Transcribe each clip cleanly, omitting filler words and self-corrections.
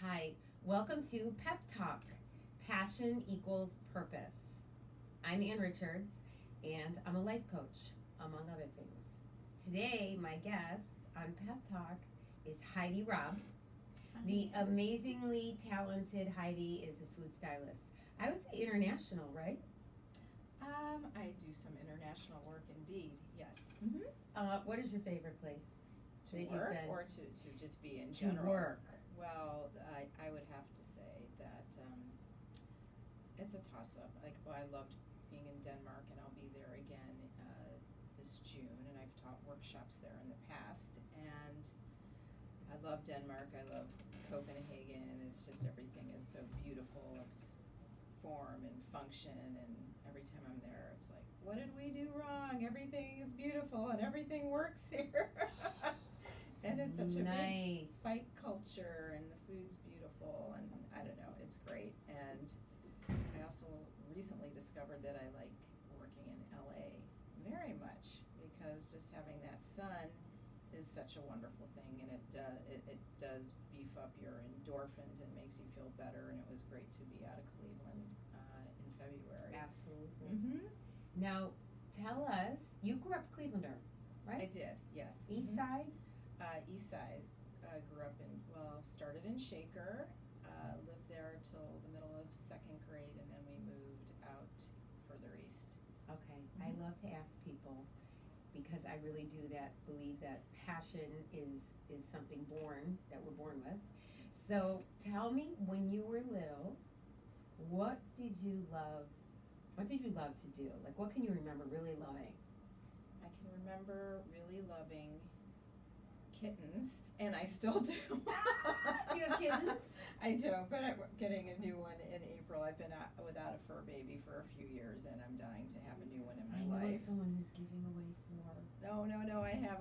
Hi, welcome to Pep Talk, Passion Equals Purpose. I'm Ann Richards, and I'm a life coach, among other things. Today, my guest on Pep Talk is Heidi Robb. The amazingly talented Heidi is a food stylist. I would say international, right? I do some international work indeed, yes. What is your favorite place? To that you've work been- or to just be in To general? work. Well, I would have to say that it's a toss-up. I loved being in Denmark, and I'll be there again this June, and I've taught workshops there in the past. And I love Denmark. I love Copenhagen. It's just everything is so beautiful. It's form and function, and every time I'm there, it's like, what did we do wrong? Everything is beautiful, and everything works here. And it's such a Nice. big fight culture, and the food's beautiful, and I don't know, it's great. And I also recently discovered that I like working in LA very much, because just having that sun is such a wonderful thing, and it does beef up your endorphins and makes you feel better. And it was great to be out of Cleveland in February. Absolutely. Mm-hmm. Now, tell us, you grew up Clevelander, right? I did, yes. East Mhm. Side? East Side. Grew up started in Shaker, lived there till the middle of second grade, and then we moved out further east. Okay. Mhm. I love to ask people, because I really do believe that passion is something that we're born with. So tell me, when you were little, what did you love to do? Like, what can you remember really loving? I can remember really loving kittens, and I still do. Do you have kittens? I do, but I'm getting a new one in April. I've been without a fur baby for a few years, and I'm dying to have a new one in my I know life. someone who's giving away 4. No, I have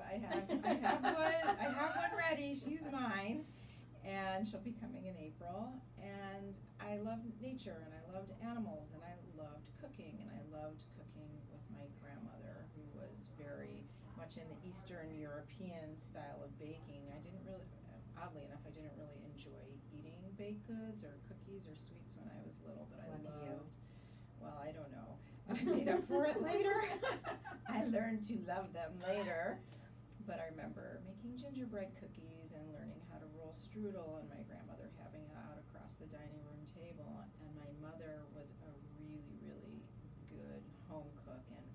one ready. She's mine, and she'll be coming in April. And I love nature, and I loved animals, and I loved cooking, and I loved cooking with my grandmother, who was very much in the Eastern European style of baking. Oddly enough, I didn't really enjoy eating baked goods or cookies or sweets when I was little, but I Lucky you. loved. Well, I don't know. I made up for it later. I learned to love them later. But I remember making gingerbread cookies and learning how to roll strudel, and my grandmother having it out across the dining room table. And my mother was a really, really good home cook, and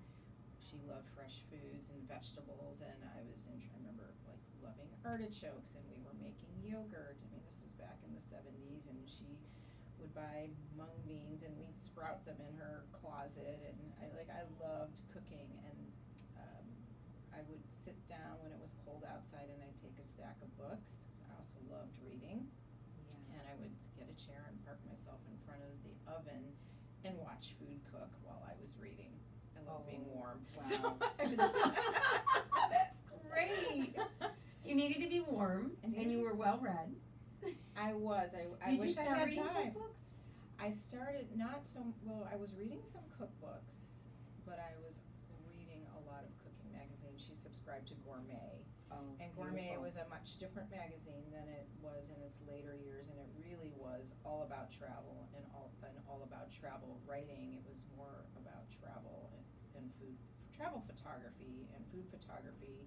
she loved fresh foods and vegetables. And I remember loving artichokes, and we were making yogurt. I mean, this was back in the 70s, and she would buy mung beans, and we'd sprout them in her closet. And I loved cooking, and I would sit down when it was cold outside, and I'd take a stack of books. I also loved reading. Yeah. And I would get a chair and park myself in front of the oven and watch food cook while I was reading. I love being warm. Wow. So I would That's great. You needed to be warm, and you were well read. I was. I Did wish you I start had reading time. cookbooks? I started I was reading some cookbooks, but I was reading a lot of cooking magazines. She subscribed to Gourmet. Oh, And Gourmet beautiful. was a much different magazine than it was in its later years, and it really was all about travel and all about travel writing. It was more about travel and food, travel photography and food photography,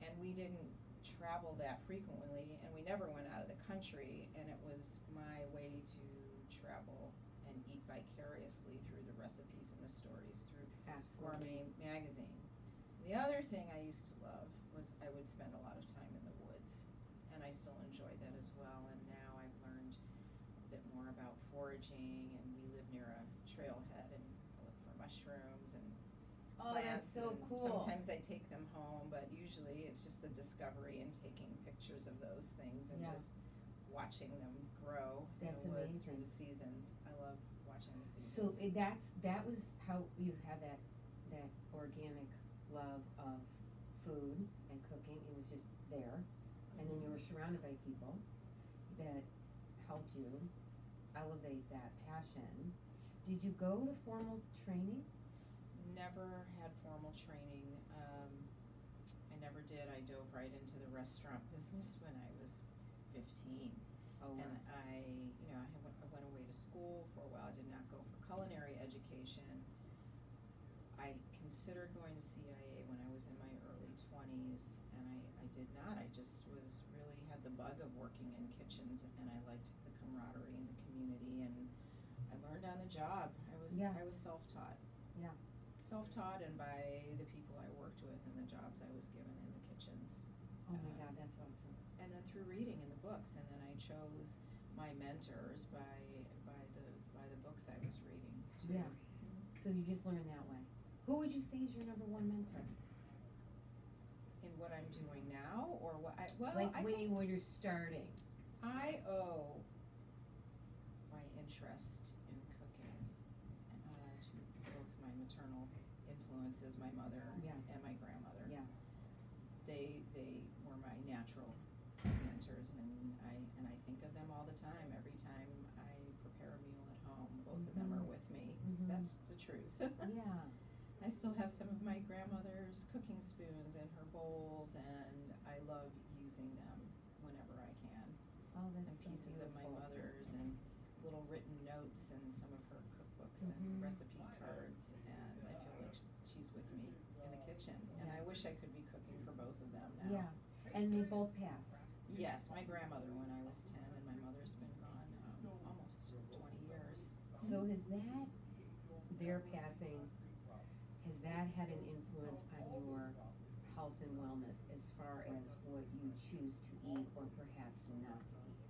and we didn't travel that frequently, and we never went out of the country, and it was my way to travel and eat vicariously through the recipes and the stories through Absolutely. Gourmet magazine. The other thing I used to love was I would spend a lot of time in the woods, and I still enjoy that as well. And now I've learned a bit more about foraging, and we live near a trailhead, and I look for mushrooms and Oh, plants. that's so and cool. Sometimes I take them home, but usually it's just the discovery and taking pictures of those things and Yeah. just watching them grow That's in the woods through amazing. the seasons. I love watching the seasons. So that was how you had that organic love of food and cooking. It was just there, and then you were surrounded by people that helped you elevate that passion. Did you go to formal training? Never had formal training. I never did. I dove right into the restaurant business when I was 15. Oh, And wow. I went away to school for a while. I did not go for culinary education. I considered going to CIA when I was in my early 20s, and I did not. I just really had the bug of working in kitchens, and I liked the camaraderie and the community, and I learned on the job. I was self-taught. Yeah. Self-taught, and by the people I worked with and the jobs I was given in the kitchens. Oh my God, that's awesome. And then through reading in the books, and then I chose my mentors by the books I was reading too. Yeah. So you just learned that way. Who would you say is your number one mentor? In what I'm doing now, or what when you're starting. I owe my interest in cooking to both my maternal influences, my mother and my grandmother. Yeah. They were my natural mentors, and I think of them all the time. Every time I prepare a meal at home, both of them are with me. That's the truth. Yeah. I still have some of my grandmother's cooking spoons in her bowls, and I love using them whenever I can. Oh, that's And pieces so of my beautiful. mother's, and little written notes, and some of her cookbooks and recipe cards, and I feel like she's with me in the kitchen. And I wish I could be cooking for both of them now. Yeah. And they both passed. Yes, my grandmother when I was 10, and my mother's been gone almost 20 years. So has that, their passing, has that had an influence on your health and wellness as far as what you choose to eat or perhaps not to eat?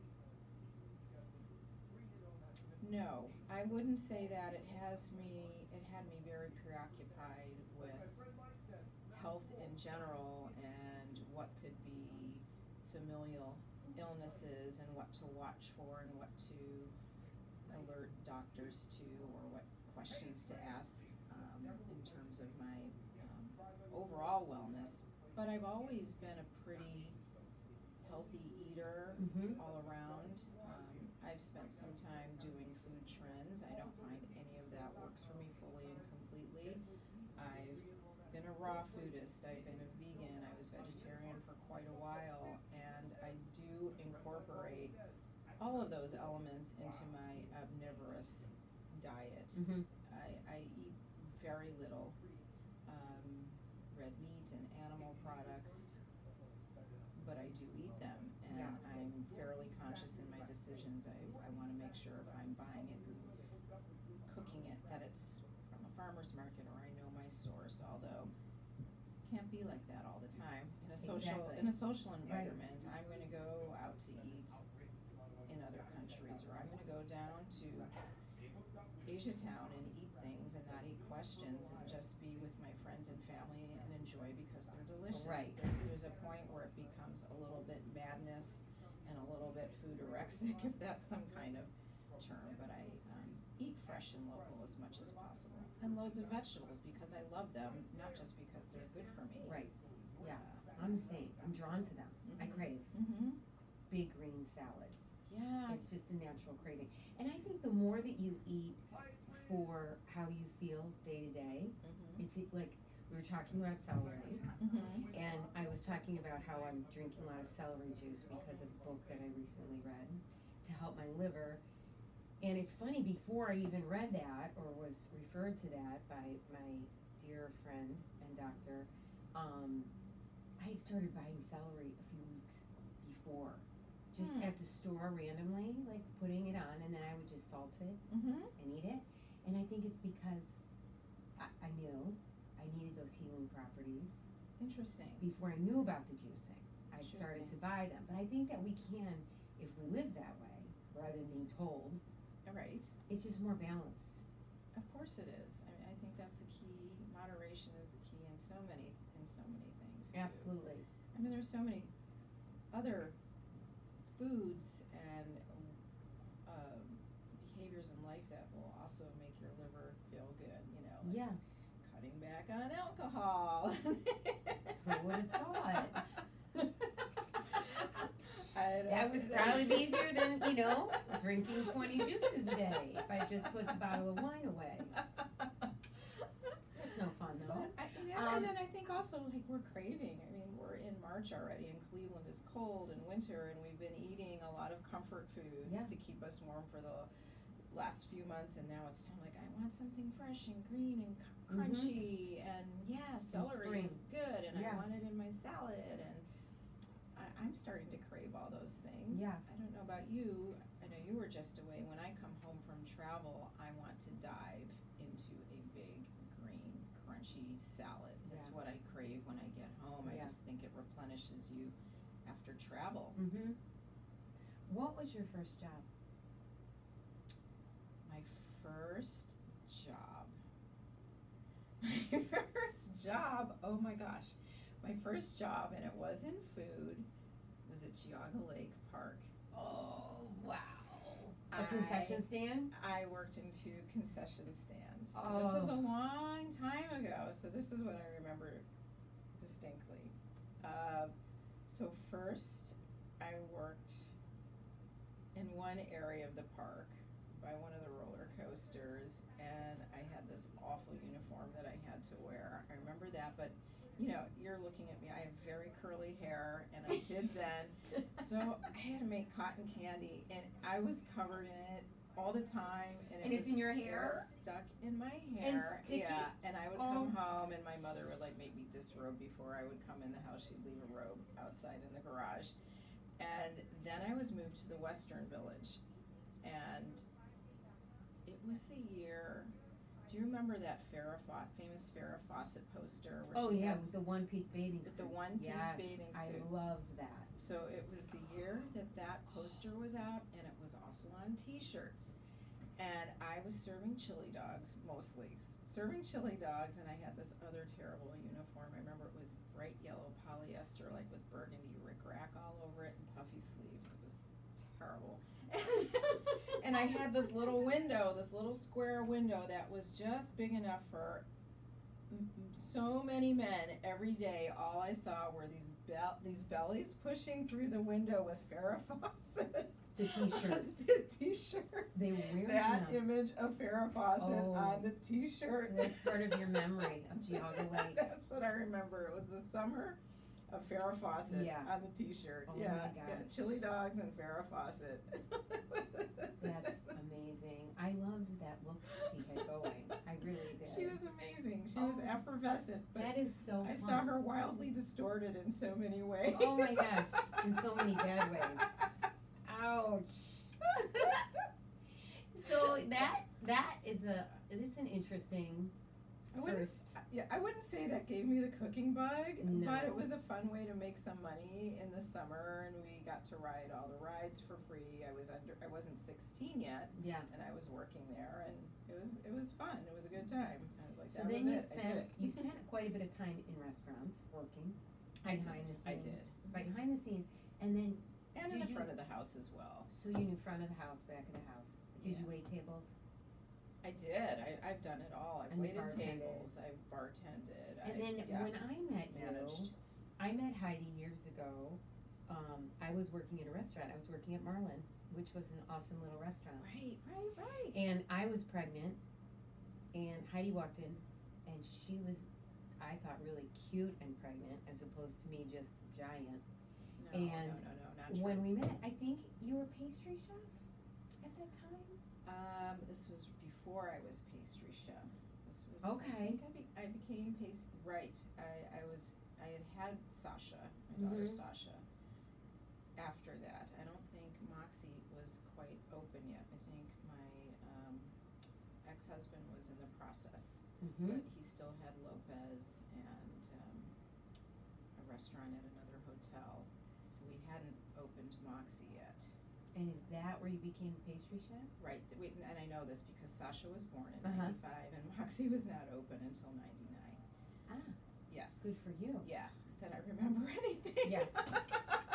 No, I wouldn't say that. It had me very preoccupied with health in general and what could be familial illnesses and what to watch for and what to alert doctors to, or what questions to ask in terms of my overall wellness. But I've always been a pretty healthy eater all around. I've spent some time doing food trends. I don't find any of that works for me fully and completely. I've been a raw foodist. I've been a vegan. I was vegetarian for quite a while, and I do incorporate all of those elements into my omnivorous diet. I eat very little red meat and animal products, but I do eat them, and I'm fairly conscious in my decisions. I want to make sure if I'm buying it and cooking it that it's from a farmer's market, or I know my source, although it can't be like that all the time. In a social environment, I'm going to go out to eat in other countries, or I'm going to go down to Asia Town and eat things and not eat questions and just be with my friends and family and enjoy because they're delicious. Right. There's a point where it becomes a little bit madness and a little bit foodorexic, if that's some kind of term, but I eat fresh and local as much as possible. And loads of vegetables because I love them, not just because they're good for me. Right. Yeah. I'm the same. I'm drawn to them. I crave big green salads. Yes. It's just a natural craving. And I think the more that you eat for how you feel day to day, it's like we were talking about celery, and I was talking about how I'm drinking a lot of celery juice because of a book that I recently read to help my liver. And it's funny, before I even read that or was referred to that by my dear friend and doctor, I had started buying celery a few weeks before. Just at the store randomly, like putting it on, and then I would just salt it and eat it. And I think it's because I knew I needed those healing properties. Interesting. Before I knew about the juicing, I started to buy them. But I think that we can, if we live that way, rather than being told. Right. It's just more balanced. Of course it is. I mean, I think that's the key. Moderation is the key in so many things too. Absolutely. I mean, there's so many other foods and behaviors in life that will also make your liver feel good, like cutting back on alcohol. Who would have thought? That would probably be easier than, drinking 20 juices a day if I just put the bottle of wine away. That's no fun though. And then I think also, like, we're craving. I mean, we're in March already, and Cleveland is cold and winter, and we've been eating a lot of comfort foods to keep us warm for the last few months, and now it's time like I want something fresh and green and crunchy, and celery is good, and I want it in my salad, and I'm starting to crave all those things. I don't know about you. I know you were just away. When I come home from travel, I want to dive into a big green crunchy salad. That's what I crave when I get home. I just think it replenishes you after travel. What was your first job? My first job. My first job, oh my gosh. My first job, and it was in food, was at Geauga Lake Park. Oh, wow. A concession stand? I worked in 2 concession stands. Oh. This was a long time ago, so this is what I remember distinctly. So first, I worked in one area of the park by one of the roller coasters, and I had this awful uniform that I had to wear. I remember that, but you're looking at me, I have very curly hair, and I did then. So I had to make cotton candy, and I was covered in it all the time, and it's in your hair? It was stuck in my hair. And sticky? Yeah, and I would come home, and my mother would like make me disrobe before I would come in the house. She'd leave a robe outside in the garage. And then I was moved to the Western Village, and it was the year. Do you remember that famous Farrah Fawcett poster? Where it was the one-piece bathing suit. The one-piece bathing suit. I love that. So it was the year that poster was out, and it was also on T-shirts. And I was serving chili dogs, mostly. Serving chili dogs, and I had this other terrible uniform. I remember it was bright yellow polyester, like with burgundy rickrack all over it, and puffy sleeves. It was terrible. And I had this little window, this little square window that was just big enough for so many men every day. All I saw were these bellies pushing through the window with Farrah Fawcett. The T-shirts. The T-shirt. They wear that image of Farrah Fawcett on the T-shirt. So that's part of your memory of Geauga Lake. That's what I remember. It was the summer of Farrah Fawcett on the T-shirt. Oh my gosh. Chili dogs and Farrah Fawcett. That's amazing. I loved that look she had going. I really did. She was amazing. She was effervescent. But that is so I fun. saw her wildly distorted in so many ways. Oh my gosh, in so many bad ways. Ouch. So it's an interesting I wouldn't say that gave me the cooking bug, no. But it was a fun way to make some money in the summer, and we got to ride all the rides for free. I wasn't 16 yet, and I was working there, and it was fun. It was a good time. I was like, so then you spent quite a bit of time in restaurants working behind the scenes. Behind the scenes, and then in the front of the house as well. So you knew front of the house, back of the house. Did you wait tables? I did. I've done it all. I've waited tables. I've bartended. And then when I met you, I met Heidi years ago. I was working at a restaurant. I was working at Marlin, which was an awesome little restaurant. Right. And I was pregnant, and Heidi walked in, and she was, I thought, really cute and pregnant, as opposed to me just giant. No, not true. When we met, I think you were pastry chef at that time? This was before I was pastry chef. This was okay. I became pastry. Right. I had Sasha, my daughter Sasha. After that, I don't think Moxie was quite open yet. I think my ex-husband was in the process, but he still had Lopez and a restaurant at another hotel. So we hadn't opened Moxie yet. And is that where you became pastry chef? Right, and I know this because Sasha was born in 95, and Moxie was not open until 99. Ah. Yes. Good for you. Yeah, that I remember anything. Yeah.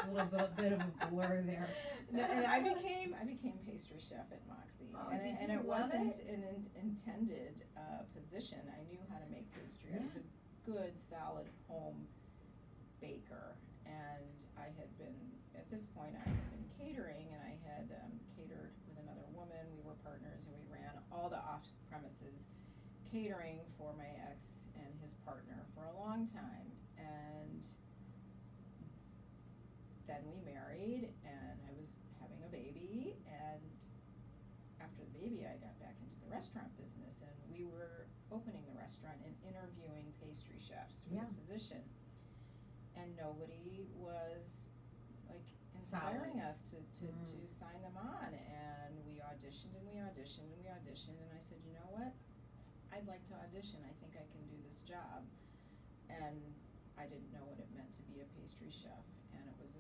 A little bit of a blur there. No, and I became pastry chef at Moxie. Oh, and it wasn't an intended position. I knew how to make pastry. I was a good, solid home baker. And I had been, at this point, I had been catering, and I had catered with another woman. We were partners, and we ran all the off-premises catering for my ex and his partner for a long time. And I got back into the restaurant business, and we were opening the restaurant and interviewing pastry chefs for Yeah. the position. And nobody was like inspiring us to sign them on, and we auditioned and we auditioned and we auditioned, and I said, you know what? I'd like to audition. I think I can do this job. And I didn't know what it meant to be a pastry chef, and it was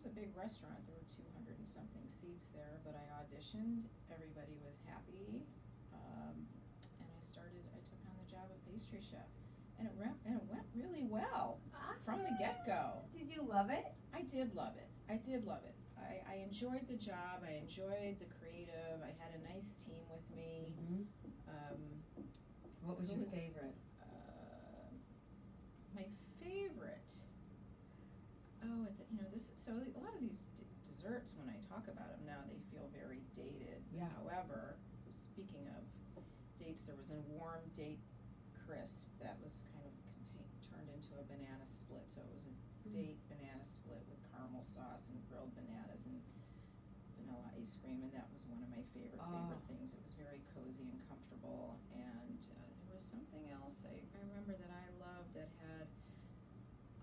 a big restaurant. There were 200 and something seats there, but I auditioned. Everybody was happy, and I took on the job of pastry chef, and it went really well from the get-go. Did you love it? I did love it. I enjoyed the job. I enjoyed the creative. I had a nice team with me. What was your favorite? My favorite. So a lot of these desserts, when I talk about them now, they feel very dated. Yeah. However, speaking of dates, there was a warm date crisp that was kind of turned into a banana split. So it was a date banana split with caramel sauce and grilled bananas and vanilla ice cream, and that was one of my favorite things. It was very cozy and comfortable, and there was something else I remember that I loved that had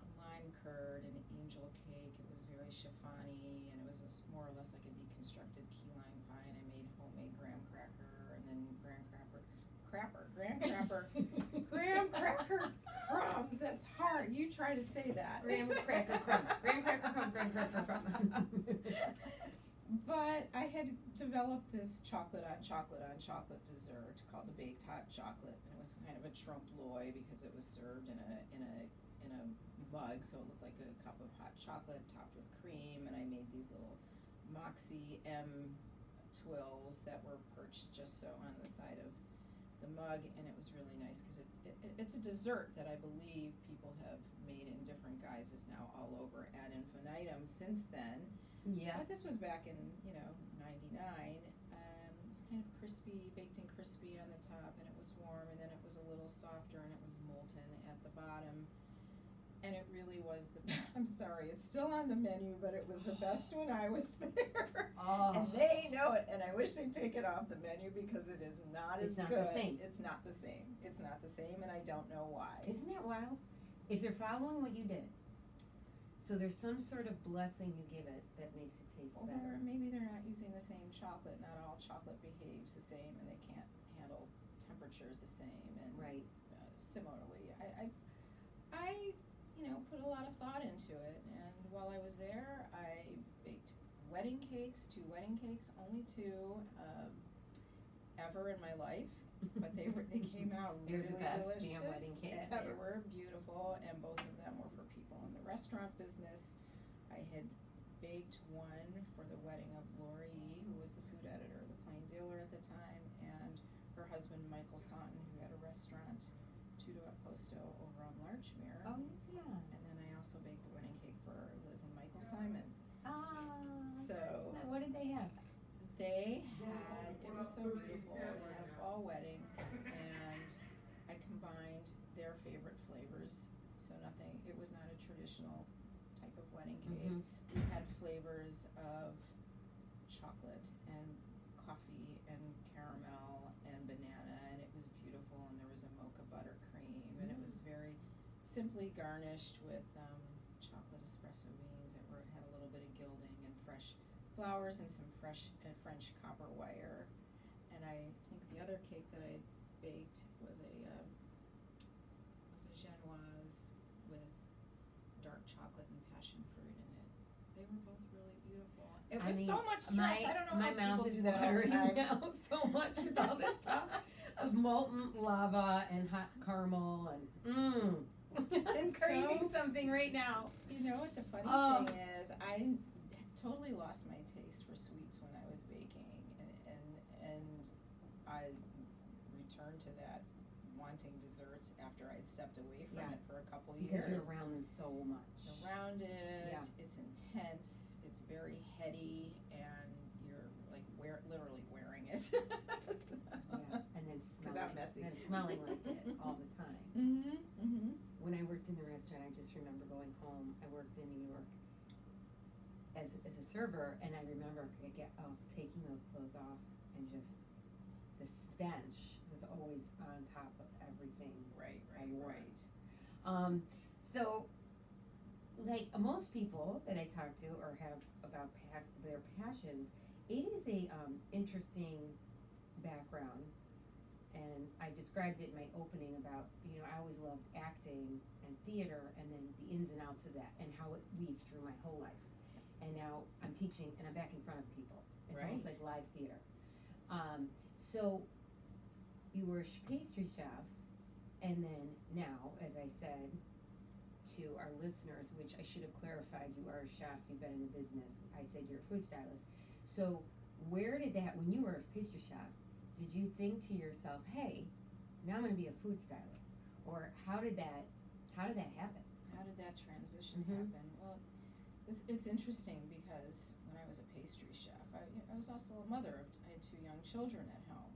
a lime curd and angel cake. It was very chiffon-y, and it was more or less like a deconstructed key lime pie, and I made homemade graham cracker, and then graham cracker crumbs. That's hard. You try to say that. Graham cracker crumb. Graham cracker crumb. But I had developed this chocolate on chocolate dessert called the baked hot chocolate, and it was kind of a trompe l'oeil because it was served in a mug, so it looked like a cup of hot chocolate topped with cream. And I made these little Moxie M twills that were perched just so on the side of the mug, and it was really nice because it's a dessert that I believe people have made in different guises now all over ad infinitum since then. Yeah. But this was back in 99. It was kind of crispy, baked and crispy on the top, and it was warm, and then it was a little softer, and it was molten at the bottom. And it really was I'm sorry, it's still on the menu, but it was the best when I was there. And they know it, and I wish they'd take it off the menu because it is not as good. It's not the same. It's not the same. It's not the same, and I don't know why. Isn't that wild? If they're following what you did, so there's some sort of blessing you give it that makes it taste better. Or maybe they're not using the same chocolate. Not all chocolate behaves the same, and they can't handle temperatures the same. And right. Similarly, I put a lot of thought into it. And while I was there, I baked two wedding cakes, only two ever in my life. But they came out really delicious. Damn wedding cake and ever. They were beautiful, and both of them were for people in the restaurant business. I had baked one for the wedding of Lori Yee, who was the food editor of the Plain Dealer at the time, and her husband Michael Sonton, who had a restaurant, Tudo at Posto, over on Larchmere. Oh yeah. And then I also baked the wedding cake for Liz and Michael Simon. So what did they have? They had, it was so beautiful, they had a fall wedding, and I combined their favorite flavors, so it was not a traditional type of wedding cake. We had flavors of chocolate and coffee and caramel and banana, and it was beautiful, and there was a mocha buttercream, and it was very simply garnished with chocolate espresso beans that had a little bit of gilding and fresh flowers and some French copper wire. And I think the other cake that I baked was a genoise with dark chocolate and passion fruit in it. They were both really beautiful. It was so much stress. I don't know my how mouth people is do that all the watering time. now so much with all this stuff of molten lava and hot caramel and I'm craving something right now. You know what the funny thing is? I totally lost my taste for sweets when I was baking, and I returned to that wanting desserts after I'd stepped away from it for a couple years. Because you're around them so much. Around it, it's intense, it's very heady, and you're like literally wearing it. And then smelling like it all the time. When I worked in the restaurant, I just remember going home. I worked in New York as a server, and I remember taking those clothes off and just stench was always on top of everything. Right. So, like most people that I talk to or have about their passions, it is a interesting background. And I described it in my opening about, I always loved acting and theater and then the ins and outs of that and how it weaved through my whole life. And now I'm teaching and I'm back in front of people. It's almost like live theater. So you were a pastry chef, and then now, as I said to our listeners, which I should have clarified, you are a chef, you've been in the business. I said you're a food stylist. So where did that, when you were a pastry chef, did you think to yourself, hey, now I'm going to be a food stylist? Or how did that happen? How did that transition happen? Well, it's interesting because when I was a pastry chef, I was also a mother. I had 2 young children at home.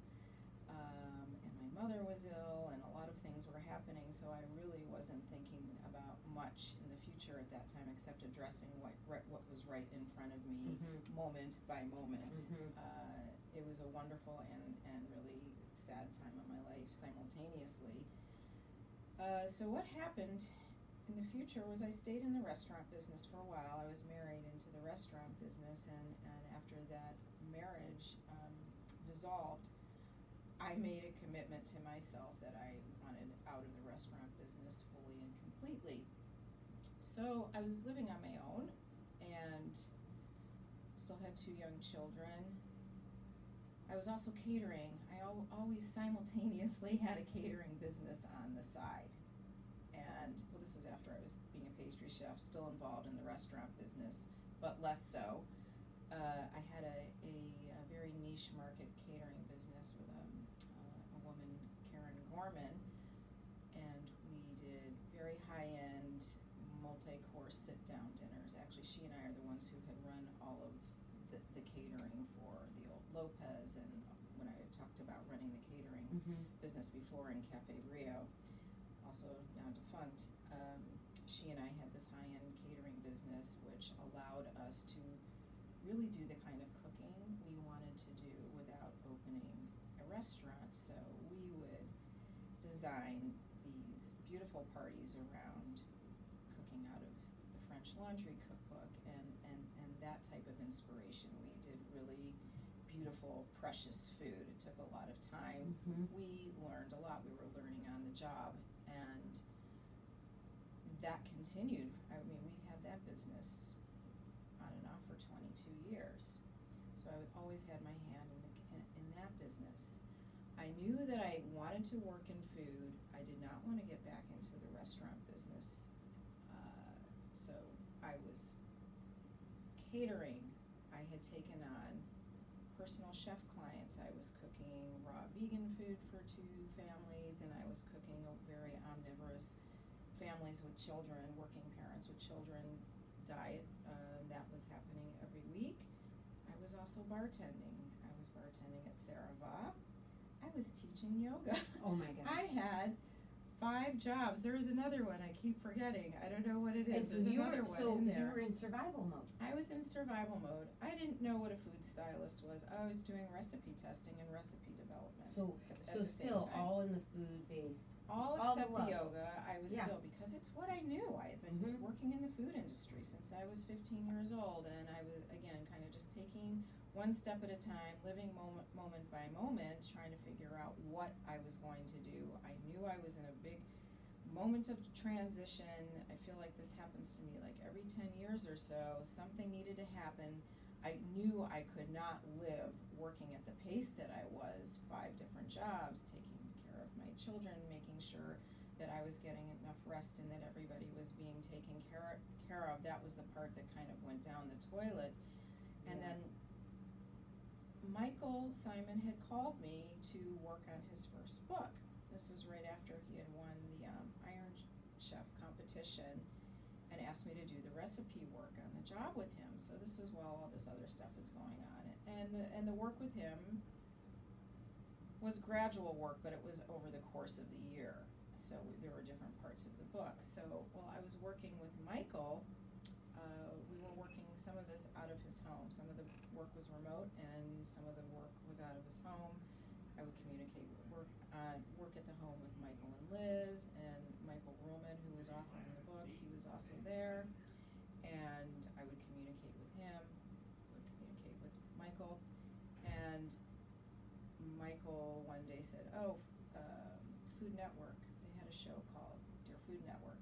And my mother was ill and a lot of things were happening, so I really wasn't thinking about much in the future at that time except addressing what was right in front of me moment by moment. It was a wonderful and really sad time of my life simultaneously. So what happened in the future was I stayed in the restaurant business for a while. I was married into the restaurant business, and after that marriage dissolved, I made a commitment to myself that I wanted out of the restaurant business fully and completely. So I was living on my own and still had 2 young children. I was also catering. I always simultaneously had a catering business on the side. And, well, this was after I was being a pastry chef, still involved in the restaurant business, but less so. I had a very niche market catering business with a woman, Karen Gorman, and we did very high-end, multi-course sit-down dinners. Actually, she and I are the ones who had run all of the catering for the old Lopez, and when I talked about running the catering business before in Cafe Brio, also now defunct, she and I had this high-end catering business which allowed us to really do the kind of cooking we wanted to do without opening a restaurant. So we would design these beautiful parties around cooking out of the French Laundry cookbook and that type of inspiration. We did really beautiful, precious food. It took a lot of time. We learned a lot. We were learning on the job, and that continued. I mean, we had that business on and off for 22 years. So I always had my hand in that business. I knew that I wanted to work in food. I did not want to get back into the restaurant business. So I was catering. I had taken on personal chef clients. I was cooking raw vegan food for 2 families, and I was cooking a very omnivorous families with children, working parents with children diet. That was happening every week. I was also bartending. I was bartending at Sarah Va. I was teaching yoga. Oh my gosh. I had 5 jobs. There was another one I keep forgetting. I don't know what it is. There's another one in there. You were in survival mode. I was in survival mode. I didn't know what a food stylist was. I was doing recipe testing and recipe development. So still all in the food-based. All except the yoga. I was Yeah. still, because it's what I knew. I had been working in the food industry since I was 15 years old, and I was, again, kind of just taking one step at a time, living moment by moment, trying to figure out what I was going to do. I knew I was in a big moment of transition. I feel like this happens to me like every 10 years or so. Something needed to happen. I knew I could not live working at the pace that I was, 5 different jobs, taking care of my children, making sure that I was getting enough rest and that everybody was being taken care of. That was the part that kind of went down the toilet. And then Michael Simon had called me to work on his first book. This was right after he had won the Iron Chef competition and asked me to do the recipe work on the job with him. So this was while all this other stuff is going on. And the work with him was gradual work, but it was over the course of the year. So there were different parts of the book. So while I was working with Michael, we were working some of this out of his home. Some of the work was remote and some of the work was out of his home. I would communicate work at the home with Michael and Liz, and Michael Ruhlman, who was authoring the book, he was also there, and I would communicate with him, would communicate with Michael, and Michael one day said, Food Network, they had a show called Dear Food Network.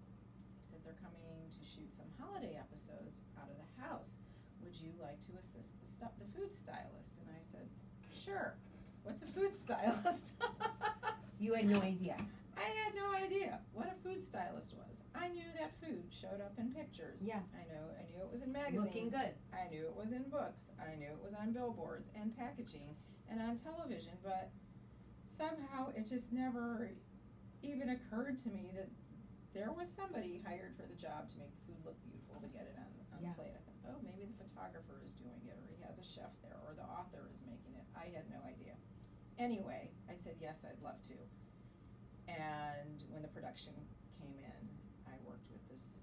He said they're coming to shoot some holiday episodes out of the house. Would you like to assist the food stylist? And I said, sure. What's a food stylist? You had no idea. I had no idea what a food stylist was. I knew that food showed up in pictures. Yeah. I knew it was in magazines. Looking good. I knew it was in books. I knew it was on billboards and packaging and on television, but somehow it just never even occurred to me that there was somebody hired for the job to make the food look beautiful, to get it on the plate. I thought, maybe the photographer is doing it, or he has a chef there, or the author is making it. I had no idea. Anyway, I said, yes, I'd love to. And when the production came in, I worked with this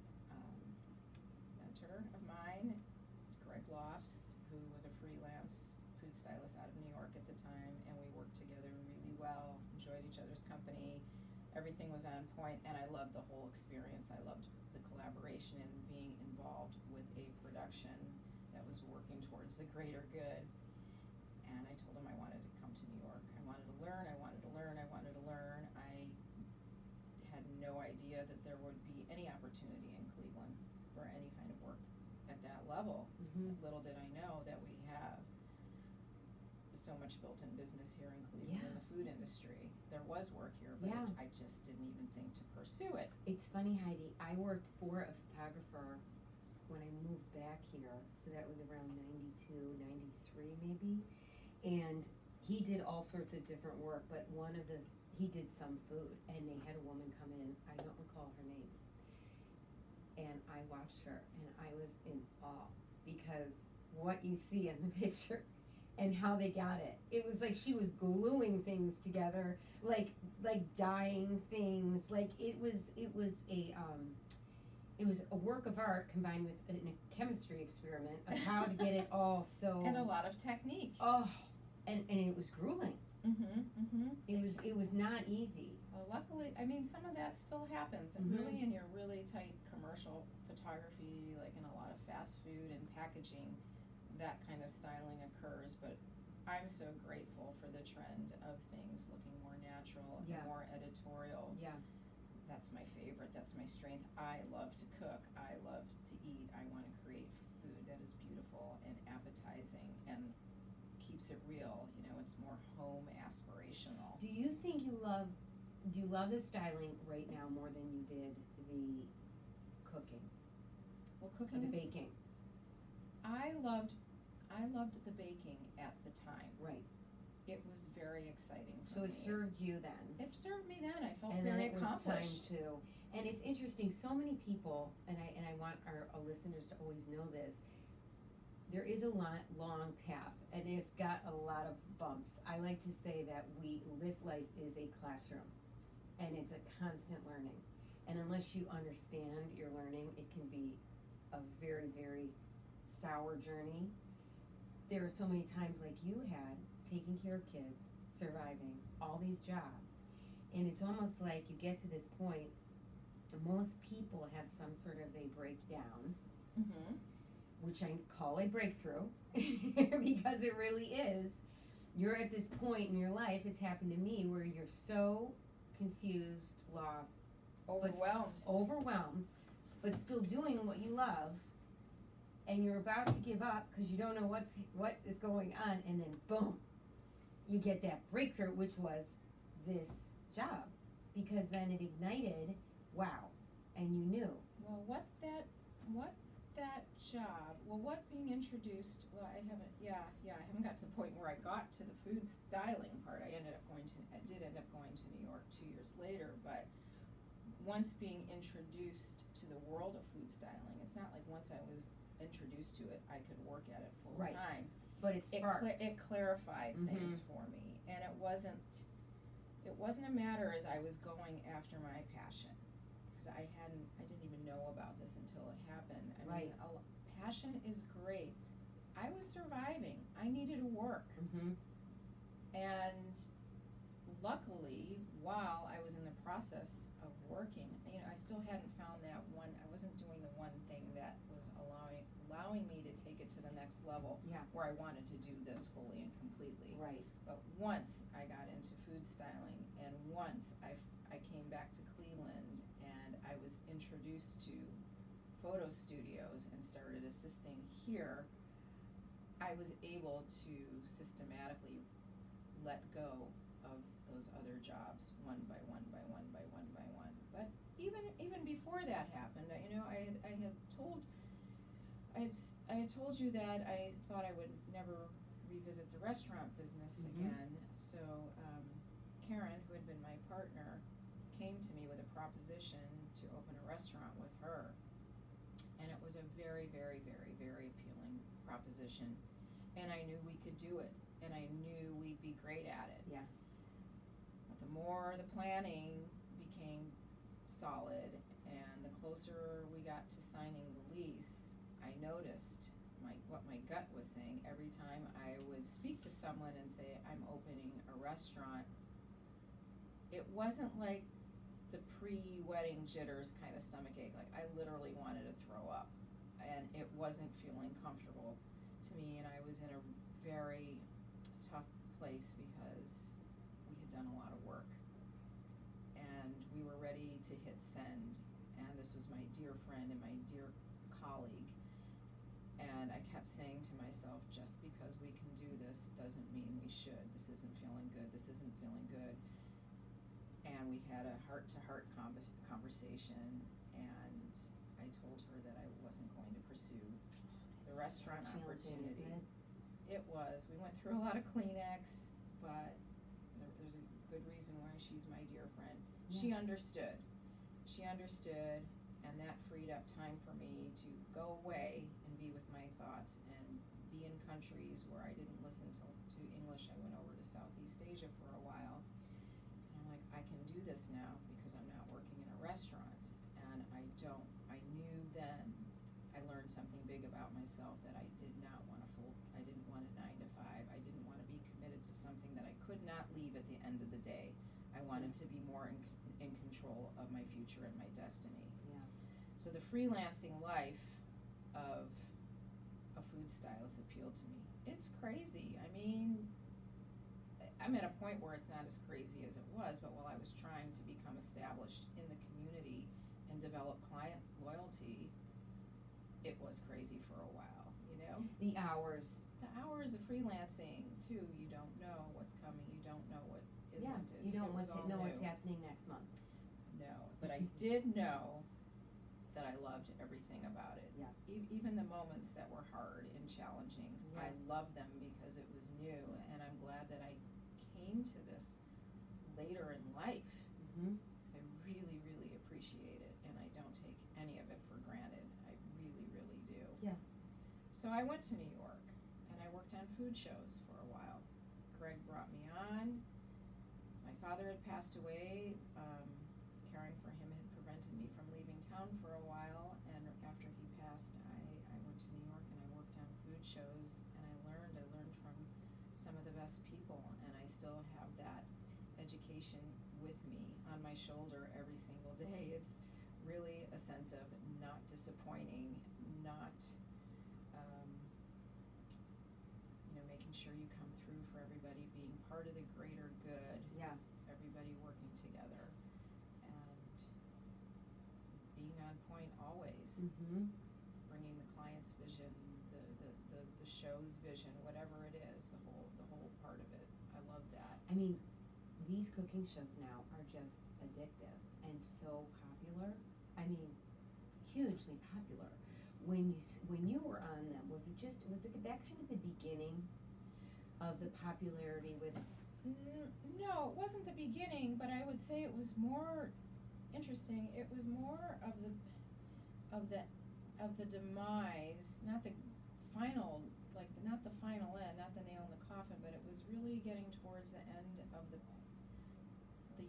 mentor of mine, Greg Lofts, who was a freelance food stylist out of New York at the time, and we worked together really well, enjoyed each other's company. Everything was on point, and I loved the whole experience. I loved the collaboration and being involved with a production that was working towards the greater good. And I told him I wanted to come to New York. I wanted to learn, I wanted to learn, I wanted to learn. I had no idea that there would be any opportunity in Cleveland for any kind of work at that level. Mm-hmm. Little did I know that we have so much built-in business here in Cleveland in the food industry. There was work here, but I just didn't even think to pursue it. It's funny, Heidi, I worked for a photographer when I moved back here, so that was around 92, 93 maybe, and he did all sorts of different work, but he did some food, and they had a woman come in, I don't recall her name, and I watched her, and I was in awe, because what you see in the picture and how they got it. It was like she was gluing things together, like dyeing things. Like it was a work of art combined with a chemistry experiment of how to get it all so. And a lot of technique. Oh, and it was grueling. It was not easy. Well, luckily, I mean, some of that still happens, and really in your really tight commercial photography, like in a lot of fast food and packaging, that kind of styling occurs, but I'm so grateful for the trend of things looking more natural and more editorial. Yeah. That's my favorite, that's my strength. I love to cook, I love to eat, I want to create food that is beautiful and appetizing and keeps it real, it's more home aspirational. Do you love the styling right now more than you did the cooking? Well, or cooking the is baking? I loved the baking at the time. Right. It was very exciting for So me. it served you then. It served me then. I felt And very then it was time accomplished. to. And it's interesting, so many people, and I want our listeners to always know this, there is a long path, and it's got a lot of bumps. I like to say that this life is a classroom, and it's a constant learning. And unless you understand your learning, it can be a very, very sour journey. There are so many times like you had, taking care of kids, surviving, all these jobs. And it's almost like you get to this point, most people have some sort of a breakdown, which I call a breakthrough, because it really is. You're at this point in your life, it's happened to me, where you're so confused, lost, overwhelmed, but still doing what you love, and you're about to give up because you don't know what is going on, and then boom, you get that breakthrough, which was this job, because then it ignited, wow, and you knew. Well, what being introduced, I haven't got to the point where I got to the food styling part. I did end up going to New York 2 years later, but once being introduced to the world of food styling, it's not like once I was introduced to it, I could work at it full time. But it sparked. It clarified things for me, and it wasn't a matter as I was going after my passion, because I didn't even know about this until it happened. I mean, passion is great. I was surviving. I needed to work, and luckily, while I was in the process of working, I still hadn't found that one, I wasn't doing the one thing that was allowing me to take it to the next level. Yeah. Where I wanted to do this fully and completely. Right. But once I got into food styling, and once I came back to Cleveland, and I was introduced to photo studios and started assisting here, I was able to systematically let go of those other jobs one by one by one by one by one. But even before that happened, I had told you that I thought I would never revisit the restaurant business again. So Karen, who had been my partner, came to me with a proposition to open a restaurant with her, and it was a very, very, very, very appealing proposition. And I knew we could do it, and I knew we'd be great at it. Yeah. But the more the planning became solid, and the closer we got to signing the lease, I noticed what my gut was saying every time I would speak to someone and say, I'm opening a restaurant. It wasn't like the pre-wedding jitters kind of stomachache. Like, I literally wanted to throw up, and it wasn't feeling comfortable to me, and I was in a very tough place because we had done a lot of work, and we were ready to hit send, and this was my dear friend and my dear colleague, and I kept saying to myself, just because we can do this doesn't mean we should. This isn't feeling good. This isn't feeling good. And we had a heart-to-heart conversation, and I told her that I wasn't going to pursue the restaurant opportunity. It was. We went through a lot of Kleenex, but there's a good reason why she's my dear friend. Yeah. She understood, and that freed up time for me to go away and be with my thoughts and be in countries where I didn't listen to English. I went over to Southeast Asia for a while, and I'm like, I can do this now because I'm not working in a restaurant. And I knew then I learned something big about myself, that I didn't want a 9-to-5. I didn't want to be committed to something that I could not leave at the end of the day. I wanted to be more in control of my future and my destiny. Yeah. So the freelancing life of a food stylist appealed to me. It's crazy. I mean, I'm at a point where it's not as crazy as it was, but while I was trying to become established in the community and develop client loyalty, it was crazy for a while, The hours of freelancing, too, you don't know what's coming, you don't know what isn't. Yeah, you don't know what's happening next month. No, but I did know that I loved everything about it. Yeah. Even the moments that were hard and challenging, Yeah. I loved them because it was new, and I'm glad that I came to this later in life, because I really, really appreciate it, and I don't take any of it for granted. I really, really do. Yeah. So I went to New York, and I worked on food shows for a while. Greg brought me on. My father had passed away. Caring for him had prevented me from leaving town for a while, and after he passed, I went to New York and I worked on food shows, and I learned from some of the best people, and I still have that education with me on my shoulder every single day. It's really a sense of not disappointing, not making sure you come through for everybody, being part of the greater good. Yeah. Everybody working together, and being on point always. Bringing the client's vision, the show's vision, whatever it is, the whole part of it. I love that. I mean, these cooking shows now are just addictive and so popular. I mean, hugely popular. When you were on them, was it that kind of the beginning of the popularity with? No, it wasn't the beginning, but I would say it was more interesting. It was more of the demise, not the final, not the final end, not the nail in the coffin, but it was really getting towards the end of the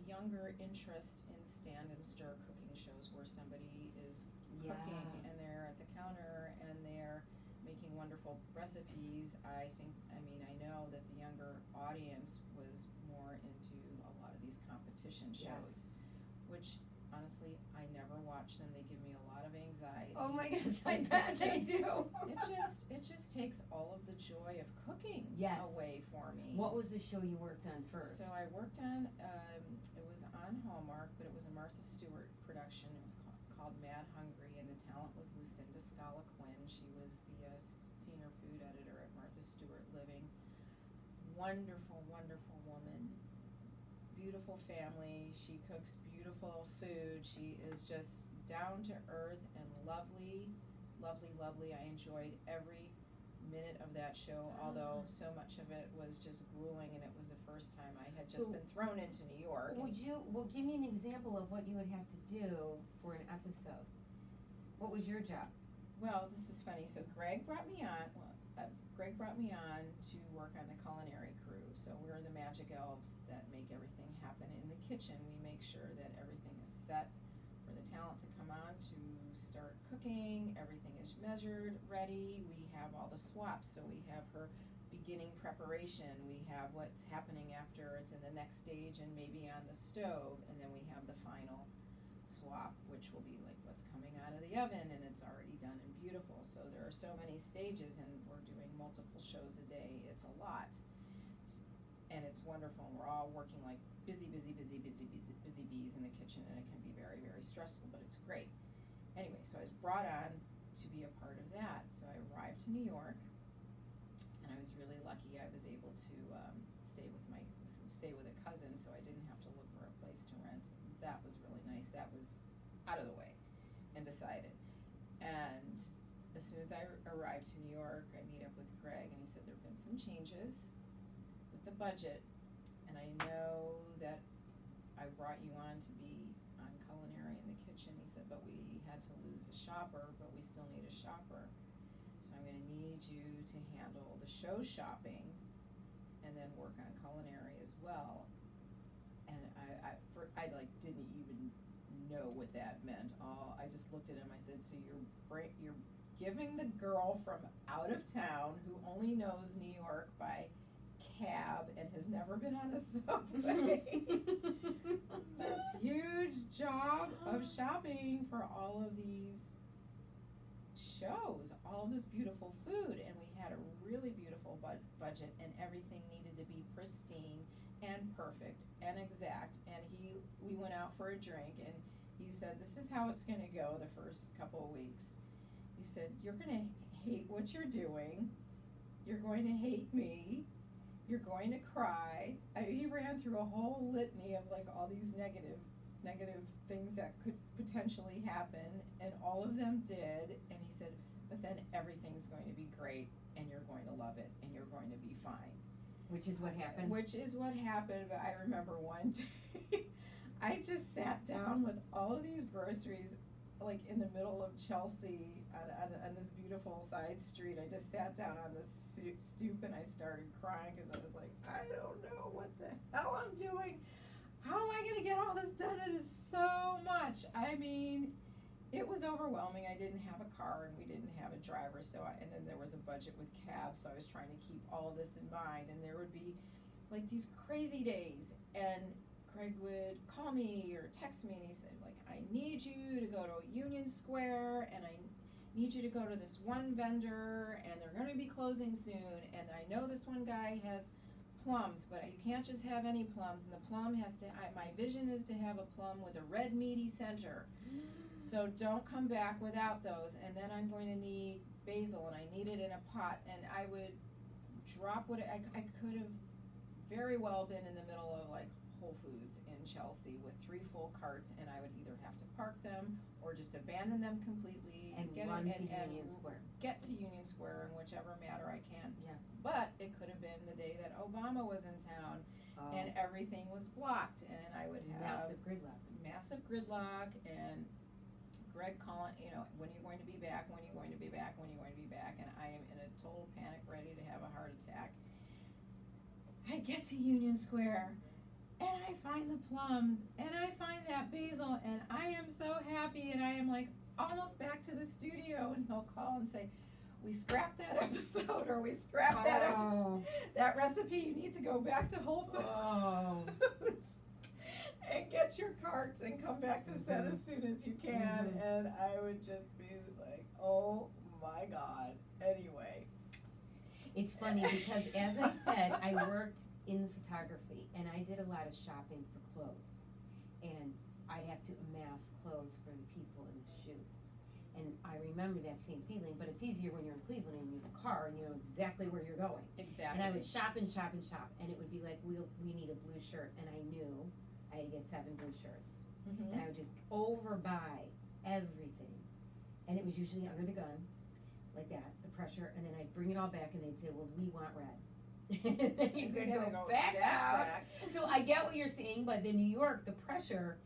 younger interest in stand and stir cooking shows, where somebody is cooking and they're at the counter and they're making wonderful recipes. I know that the younger audience was more into a competition shows, which honestly I never watch them. They give me a lot of anxiety. Oh my gosh, I bet they do. It just takes all of the joy of cooking Yes. away for me. What was the show you worked on first? So I worked on, it was on Hallmark, but it was a Martha Stewart production. It was called Mad Hungry, and the talent was Lucinda Scala Quinn. She was the senior food editor at Martha Stewart Living. Wonderful, wonderful woman. Beautiful family. She cooks beautiful food. She is just down to earth and lovely, lovely, lovely. I enjoyed every minute of that show, although so much of it was just grueling, and it was the first time I had just been thrown into New York. Give me an example of what you would have to do for an episode. What was your job? Well, this is funny. So Greg brought me on to work on the culinary crew. So we're the magic elves that make everything happen in the kitchen. We make sure that everything is set for the talent to come on to start cooking. Everything is measured, ready. We have all the swaps. So we have her beginning preparation. We have what's happening after it's in the next stage and maybe on the stove. And then we have the final swap, which will be like what's coming out of the oven and it's already done and beautiful. So there are so many stages, and we're doing multiple shows a day. It's a lot, and it's wonderful. We're all working like busy bees in the kitchen, and it can be very, very stressful, but it's great. Anyway, so I was brought on to be a part of that. So I arrived to New York, and I was really lucky. I was able to stay with a cousin, so I didn't have to look for a place to rent. That was really nice. That was out of the way and decided. And as soon as I arrived to New York, I meet up with Greg, and he said there have been some changes with the budget, and I know that I brought you on to be on culinary in the kitchen. He said, but we had to lose the shopper, but we still need a shopper. So I'm going to need you to handle the show shopping and then work on culinary as well. And I like didn't even know what that meant. I just looked at him. I said, so you're giving the girl from out of town who only knows New York by cab and has never been on a subway this huge job of shopping for all of these shows, all of this beautiful food, and we had a really beautiful budget, and everything needed to be pristine and perfect and exact. And we went out for a drink, and he said, this is how it's going to go the first couple of weeks. He said, you're going to hate what you're doing. You're going to hate me. You're going to cry. He ran through a whole litany of like all these negative things that could potentially happen, and all of them did. And he said, but then everything's going to be great, and you're going to love it, and you're going to be fine. Which is what happened? Which is what happened, but I remember one day, I just sat down with all of these groceries, like in the middle of Chelsea, on this beautiful side street. I just sat down on this stoop and I started crying because I was like, I don't know what the hell I'm doing. How am I going to get all this done? It is so much. I mean, it was overwhelming. I didn't have a car and we didn't have a driver, and then there was a budget with cabs, so I was trying to keep all of this in mind. And there would be like these crazy days, and Greg would call me or text me, and he said, like, I need you to go to Union Square, and I need you to go to this one vendor, and they're going to be closing soon, and I know this one guy has plums, but you can't just have any plums, and the plum has to, my vision is to have a plum with a red meaty center. So don't come back without those. And then I'm going to need basil, and I need it in a pot. And I would drop what I could have very well been in the middle of like Whole Foods in Chelsea with 3 full carts, and I would either have to park them or just abandon them completely and get Union Square. Get to Union Square in whichever manner I can. Yeah. But it could have been the day that Obama was in town, and everything was blocked, and I would have massive gridlock, and Greg calling, when you're going to be back, when you're going to be back, when you're going to be back, and I am in a total panic, ready to have a heart attack. I get to Union Square, and I find the plums, and I find that basil, and I am so happy, and I am like almost back to the studio, and he'll call and say, we scrapped that episode, or we scrapped that recipe, you need to go back to Whole Foods. and get your carts and come back to set as soon as you can. And I would just be like, oh my God. Anyway. It's funny because, as I said, I worked in photography and I did a lot of shopping for clothes. And I'd have to amass clothes for the people in the shoots. And I remember that same feeling, but it's easier when you're in Cleveland and you have a car and you know exactly where you're going. Exactly. And I would shop and shop and shop, and it would be like, we need a blue shirt, and I knew I had to get 7 blue shirts. And I would just overbuy everything. And it was usually under the gun, like that, the pressure, and then I'd bring it all back, and they'd say, well, we want red. And then you could go back out. So I get what you're saying, but in New York, the pressure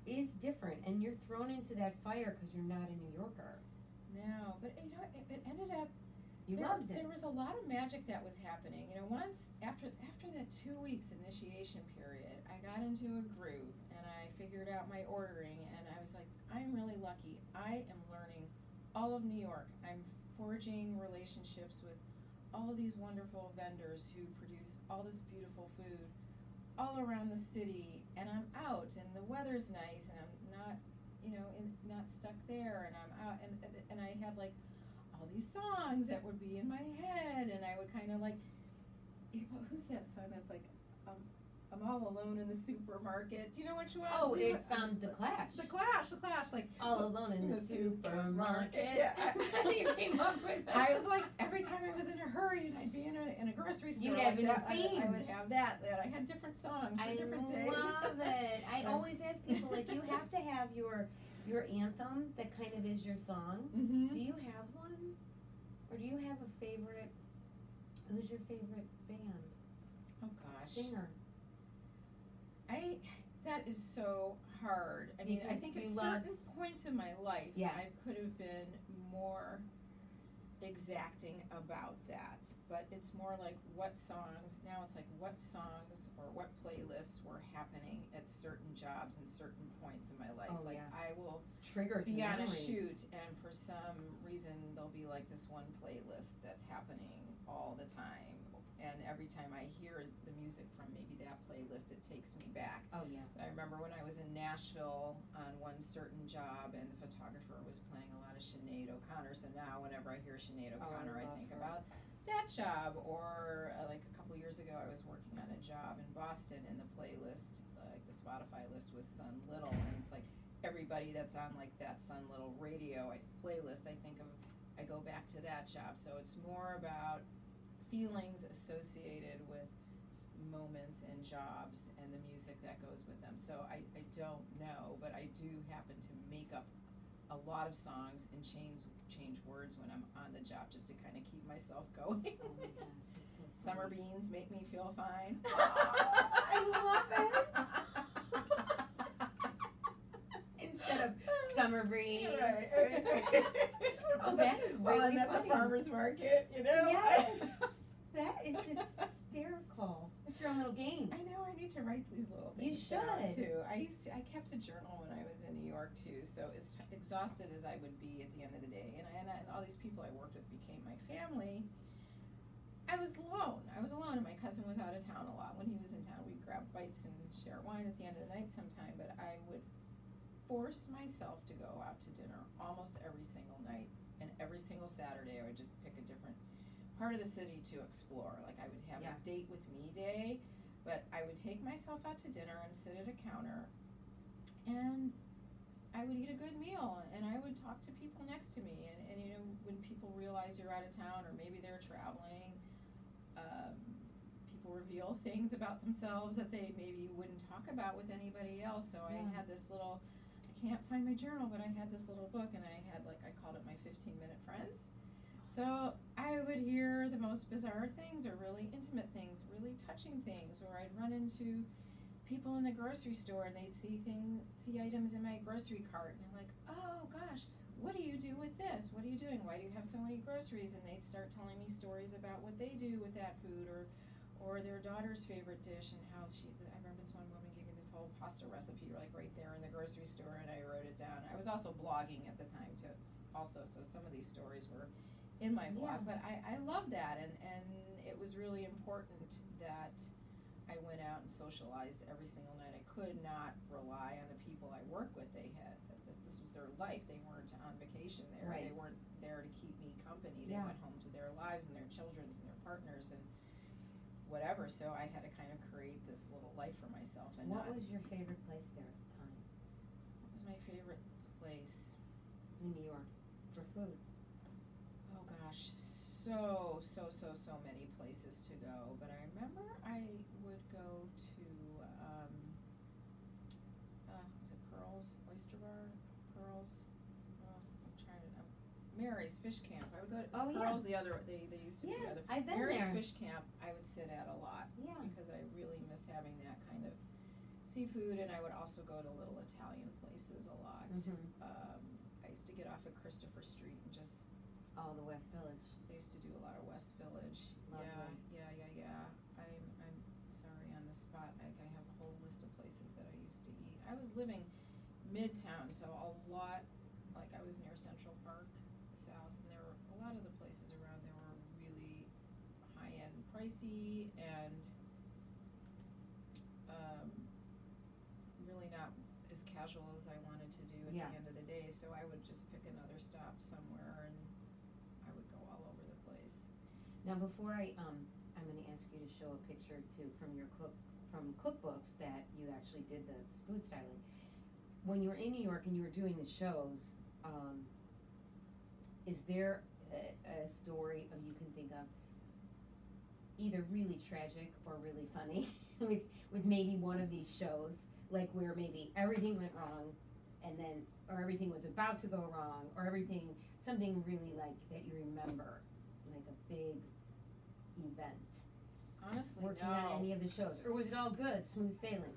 is different, and you're thrown into that fire because you're not a New Yorker. No, but you know, it ended up. Loved it. There was a lot of magic that was happening. You know, once after that 2 weeks initiation period, I got into a groove and I figured out my ordering, and I was like, I'm really lucky. I am learning all of New York. I'm forging relationships with all of these wonderful vendors who produce all this beautiful food all around the city, and I'm out, and the weather's nice, and I'm not, you know, not stuck there, and I'm out, and I had like all these songs that would be in my head, and I would kind of like, who's that song that's like, I'm all alone in the supermarket. Do you know which one? Oh, it's The Clash. The Clash, like all alone in the supermarket. Yeah. You came up with that. I was like, every time I was in a hurry and I'd be in a grocery store, you'd have like that, a theme. I would have that. I had different songs for different days. I love it. I always ask people, like, you have to have your anthem that kind of is your song. Mm-hmm. Do you have one? Or do you have a favorite? Who's your favorite band? Oh gosh. Singer. That is so hard. I mean, I think at certain points in my life, I could have been more exacting about that. But it's more like what songs or what playlists were happening at certain jobs and certain points in my life. I will be on a shoot, and for some reason there'll be like this one playlist that's happening all the time. And every time I hear the music from maybe that playlist, it takes me back. Oh, yeah. I remember when I was in Nashville on one certain job, and the photographer was playing a lot of Sinead O'Connor. So now whenever I hear Sinead O'Connor, I think about that job. Or like a couple years ago, I was working on a job in Boston, and the playlist, like the Spotify list, was Sun Little. And it's like everybody that's on like that Sun Little radio playlist, I go back to that job. So it's more about feelings associated with moments and jobs and the music that goes with them. So I don't know, but I do happen to make up a lot of songs and change words when I'm on the job, just to kind of keep myself going. Oh my gosh, that's so funny. Summer beans make me feel fine. I love it. Instead of summer breeze. Right. Oh, that is really funny. At the farmer's market, you know? Yes. That is hysterical. It's your own little game. I know, I need to write these little things. You should. Down too. I kept a journal when I was in New York too, so as exhausted as I would be at the end of the day, and all these people I worked with became my family, I was alone, and my cousin was out of town a lot. When he was in town, we'd grab bites and share wine at the end of the night sometime, but I would force myself to go out to dinner almost every single night, and every single Saturday I would just pick a different part of the city to explore. Like I would have a date with me day, but I would take myself out to dinner and sit at a counter, and I would eat a good meal, and I would talk to people next to me, and you know, when people realize you're out of town or maybe they're traveling, people reveal things about themselves that they maybe wouldn't talk about with anybody else. So I had this little, I can't find my journal, but I had this little book, and I had I called it my 15-minute friends. So I would hear the most bizarre things, or really intimate things, really touching things, or I'd run into people in the grocery store, and they'd see items in my grocery cart, and they're like, oh gosh, what do you do with this? What are you doing? Why do you have so many groceries? And they'd start telling me stories about what they do with that food, or their daughter's favorite dish, and how I remember this one woman gave me this whole pasta recipe right there in the grocery store, and I wrote it down. I was also blogging at the time too, so some of these stories were in my blog, but I love that, and it was really important that I went out and socialized every single night. I could not rely on the people I work with. This was their life. They weren't on vacation there. Right. They weren't there to keep me company. They Yeah. went home to their lives and their children's and their partners and whatever. So I had to kind of create this little life for myself. And What not, was your favorite place there at the time what was my favorite place? in New York for food? Oh gosh, so many places to go. But I remember I would go to, was it Pearl's Oyster Bar? Pearl's? Oh, I'm trying to, Mary's Fish Camp. I would go to Oh, yeah. Pearl's, the other, they used to be Yeah, other. I've been Mary's there. Fish Camp, I would sit at a lot. Yeah. Because I really miss having that kind of seafood, and I would also go to little Italian places a lot. Mhm. I used to get off at Christopher Street and just, Oh, the West Village. I used to do a lot of West Village. Lovely. Yeah. I'm sorry on the spot. I have a whole list of places that I used to eat. I was living midtown, so a lot, like I was near Central Park South, and there were a lot of the places around there were really high-end, pricey, and really not as casual as I wanted to do at Yeah. the end of the day. So I would just pick another stop somewhere, and I would go all over the place. Now, before I'm going to ask you to show a picture too from your cookbooks that you actually did the food styling. When you were in New York and you were doing the shows, is there a story you can think of, either really tragic or really funny, with maybe one of these shows, like where maybe everything went wrong, and then, or everything was about to go wrong, or something really like that you remember, like a big event? Honestly, Working no. on any of the shows, or was it all good, smooth sailing?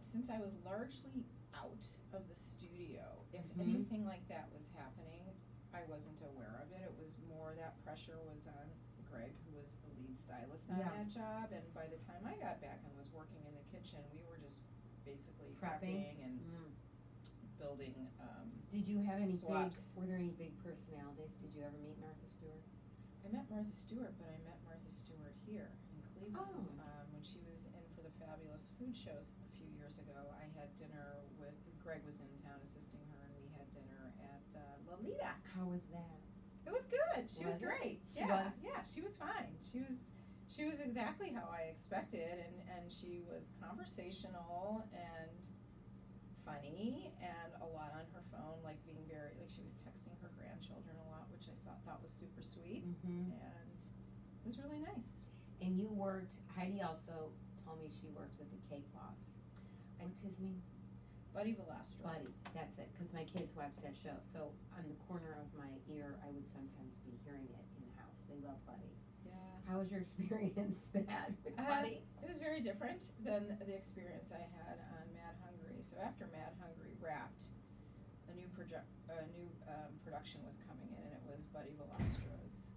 Since I was largely out of the studio, if Mhm. anything like that was happening, I wasn't aware of it. It was more that pressure was on Greg, who was the lead stylist on Yeah. that job, and by the time I got back and was working in the kitchen, we were just basically Prepping? prepping and building. Did you have any Swaps. were there any big personalities? Did you ever meet Martha Stewart? I met Martha Stewart, but I met Martha Stewart here in Cleveland when she was in for the Fabulous Food Shows a few years ago. I had dinner with Greg was in town assisting her, and we had dinner at Lolita. How was that? It was good. She was Was it? great. She Yeah, was? yeah, she was fine. She was exactly how I expected, and she was conversational and funny, and a lot on her phone, like being very, like she was texting her grandchildren a lot, which I thought was super sweet, Mm-hmm. and it was really nice. And you Heidi also told me she worked with the cake boss. What's his name? Buddy Velastro. Buddy, that's it, because my kids watch that show. So on the corner of my ear, I would sometimes be hearing it in the house. They love Buddy. Yeah. How was your experience that with Buddy? It was very different than the experience I had on Mad Hungry. So after Mad Hungry wrapped, a new production was coming in, and it was Buddy Velastro's